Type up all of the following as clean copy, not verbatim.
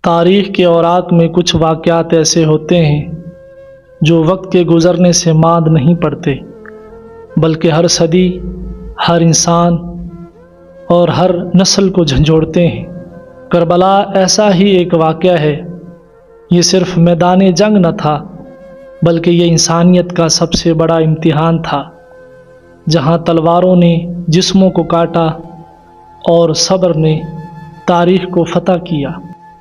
تاریخ کے اوراق میں کچھ واقعات ایسے ہوتے ہیں جو وقت کے گزرنے سے ماند نہیں پڑتے، بلکہ ہر صدی، ہر انسان اور ہر نسل کو جھنجھوڑتے ہیں۔ کربلا ایسا ہی ایک واقعہ ہے۔ یہ صرف میدان جنگ نہ تھا، بلکہ یہ انسانیت کا سب سے بڑا امتحان تھا، جہاں تلواروں نے جسموں کو کاٹا اور صبر نے تاریخ کو فتح کیا۔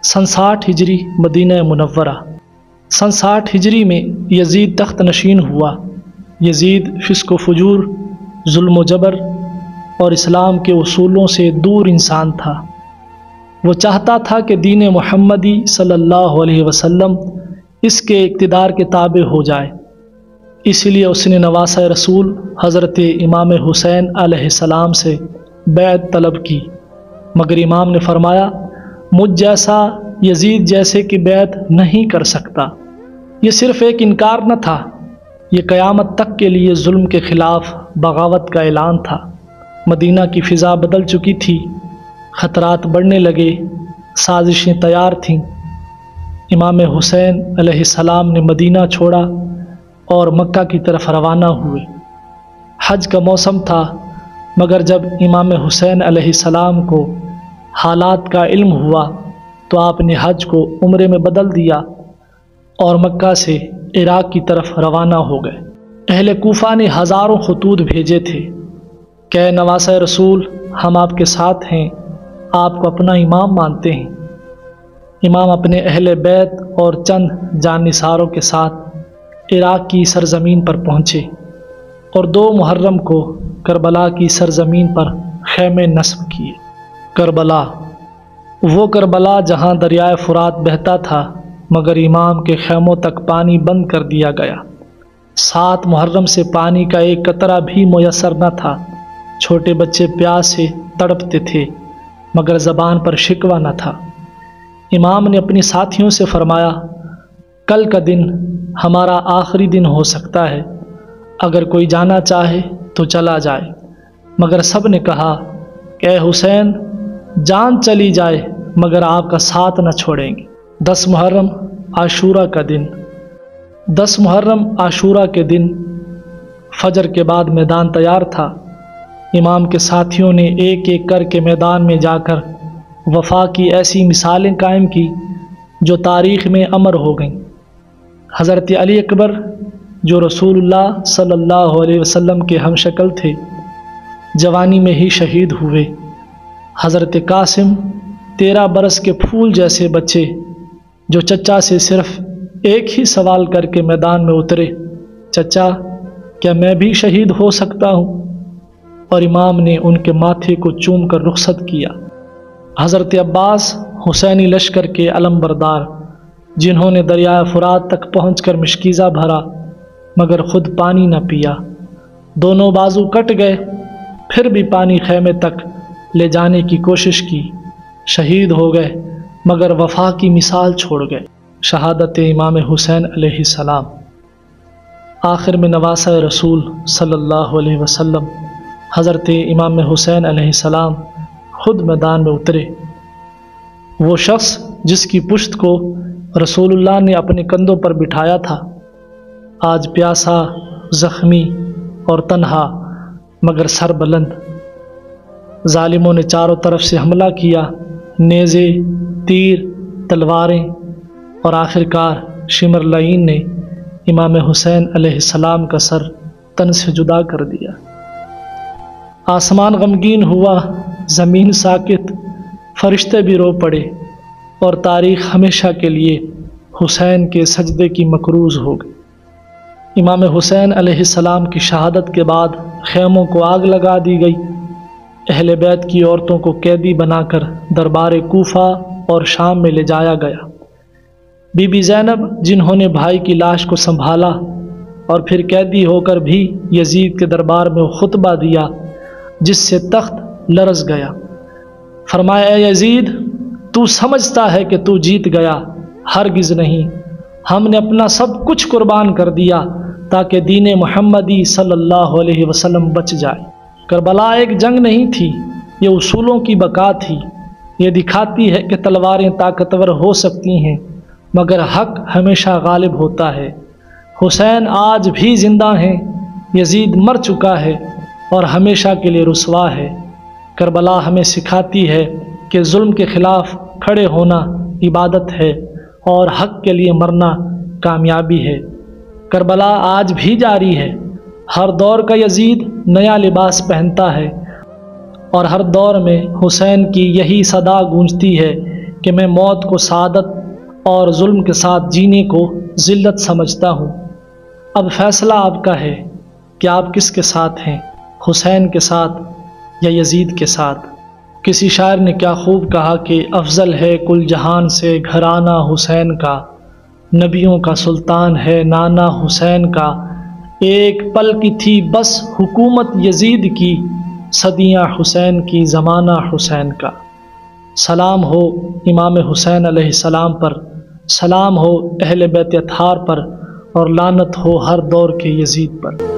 سن 60 ہجری مدینہ منورہ۔ سن 60 ہجری میں یزید تخت نشین ہوا۔ یزید فسق و فجور، ظلم و جبر اور اسلام کے اصولوں سے دور انسان تھا۔ وہ چاہتا تھا کہ دین محمدی صلی اللہ علیہ وسلم اس کے اقتدار کے تابع ہو جائے۔ اس لیے اس نے نواسہ رسول حضرت امام حسین علیہ السلام سے بیعت طلب کی، مگر امام نے فرمایا، مجھ جیسا یزید جیسے کی بیعت نہیں کر سکتا۔ یہ صرف ایک انکار نہ تھا، یہ قیامت تک کے لیے ظلم کے خلاف بغاوت کا اعلان تھا۔ مدینہ کی فضا بدل چکی تھی، خطرات بڑھنے لگے، سازشیں تیار تھیں۔ امام حسین علیہ السلام نے مدینہ چھوڑا اور مکہ کی طرف روانہ ہوئے۔ حج کا موسم تھا، مگر جب امام حسین علیہ السلام کو حالات کا علم ہوا تو آپ نے حج کو عمرے میں بدل دیا اور مکہ سے عراق کی طرف روانہ ہو گئے۔ اہل کوفہ نے ہزاروں خطوط بھیجے تھے کہ اے نواسہ رسول، ہم آپ کے ساتھ ہیں، آپ کو اپنا امام مانتے ہیں۔ امام اپنے اہل بیت اور چند جانثاروں کے ساتھ عراق کی سرزمین پر پہنچے اور 2 محرم کو کربلا کی سرزمین پر خیمے نصب کیے۔ کربلا، وہ کربلا جہاں دریائے فرات بہتا تھا، مگر امام کے خیموں تک پانی بند کر دیا گیا۔ 7 محرم سے پانی کا ایک قطرہ بھی میسر نہ تھا۔ چھوٹے بچے پیاس سے تڑپتے تھے، مگر زبان پر شکوہ نہ تھا۔ امام نے اپنی ساتھیوں سے فرمایا، کل کا دن ہمارا آخری دن ہو سکتا ہے، اگر کوئی جانا چاہے تو چلا جائے۔ مگر سب نے کہا کہ اے حسین، جان چلی جائے مگر آپ کا ساتھ نہ چھوڑیں گے۔ 10 محرم عاشورہ کا دن۔ 10 محرم عاشورہ کے دن فجر کے بعد میدان تیار تھا۔ امام کے ساتھیوں نے ایک ایک کر کے میدان میں جا کر وفا کی ایسی مثالیں قائم کی جو تاریخ میں امر ہو گئیں۔ حضرت علی اکبر، جو رسول اللہ صلی اللہ علیہ وسلم کے ہم شکل تھے، جوانی میں ہی شہید ہوئے۔ حضرت قاسم، 13 برس کے پھول جیسے بچے، جو چچا سے صرف ایک ہی سوال کر کے میدان میں اترے، چچا کیا میں بھی شہید ہو سکتا ہوں؟ اور امام نے ان کے ماتھے کو چوم کر رخصت کیا۔ حضرت عباس، حسینی لشکر کے علم بردار، جنہوں نے دریائے فرات تک پہنچ کر مشکیزہ بھرا مگر خود پانی نہ پیا، دونوں بازو کٹ گئے، پھر بھی پانی خیمے تک لے جانے کی کوشش کی، شہید ہو گئے مگر وفا کی مثال چھوڑ گئے۔ شہادت امام حسین علیہ السلام۔ آخر میں نواسہ رسول صلی اللہ علیہ وسلم حضرت امام حسین علیہ السلام خود میدان میں اترے۔ وہ شخص جس کی پشت کو رسول اللہ نے اپنے کندھوں پر بٹھایا تھا، آج پیاسا، زخمی اور تنہا مگر سر بلند۔ ظالموں نے چاروں طرف سے حملہ کیا، نیزے، تیر، تلواریں، اور آخرکار شمر لعین نے امام حسین علیہ السلام کا سر تن سے جدا کر دیا۔ آسمان غمگین ہوا، زمین ساکت، فرشتے بھی رو پڑے، اور تاریخ ہمیشہ کے لیے حسین کے سجدے کی مقروض ہو گئی۔ امام حسین علیہ السلام کی شہادت کے بعد خیموں کو آگ لگا دی گئی۔ اہل بیت کی عورتوں کو قیدی بنا کر دربار کوفہ اور شام میں لے جایا گیا۔ بی بی زینب، جنہوں نے بھائی کی لاش کو سنبھالا اور پھر قیدی ہو کر بھی یزید کے دربار میں خطبہ دیا، جس سے تخت لرز گیا۔ فرمایا، اے یزید، تو سمجھتا ہے کہ تو جیت گیا؟ ہرگز نہیں، ہم نے اپنا سب کچھ قربان کر دیا تاکہ دین محمدی صلی اللہ علیہ وسلم بچ جائے۔ کربلا ایک جنگ نہیں تھی، یہ اصولوں کی بقا تھی۔ یہ دکھاتی ہے کہ تلواریں طاقتور ہو سکتی ہیں مگر حق ہمیشہ غالب ہوتا ہے۔ حسین آج بھی زندہ ہیں، یزید مر چکا ہے اور ہمیشہ کے لیے رسوا ہے۔ کربلا ہمیں سکھاتی ہے کہ ظلم کے خلاف کھڑے ہونا عبادت ہے اور حق کے لیے مرنا کامیابی ہے۔ کربلا آج بھی جاری ہے، ہر دور کا یزید نیا لباس پہنتا ہے اور ہر دور میں حسین کی یہی صدا گونجتی ہے کہ میں موت کو سعادت اور ظلم کے ساتھ جینے کو ذلت سمجھتا ہوں۔ اب فیصلہ آپ کا ہے کہ آپ کس کے ساتھ ہیں، حسین کے ساتھ یا یزید کے ساتھ۔ کسی شاعر نے کیا خوب کہا کہ افضل ہے کل جہان سے گھرانہ حسین کا، نبیوں کا سلطان ہے نانا حسین کا، ایک پل کی تھی بس حکومت یزید کی، صدیاں حسین کی زمانہ حسین کا۔ سلام ہو امام حسین علیہ السلام پر، سلام ہو اہل بیت اطہار پر، اور لعنت ہو ہر دور کے یزید پر۔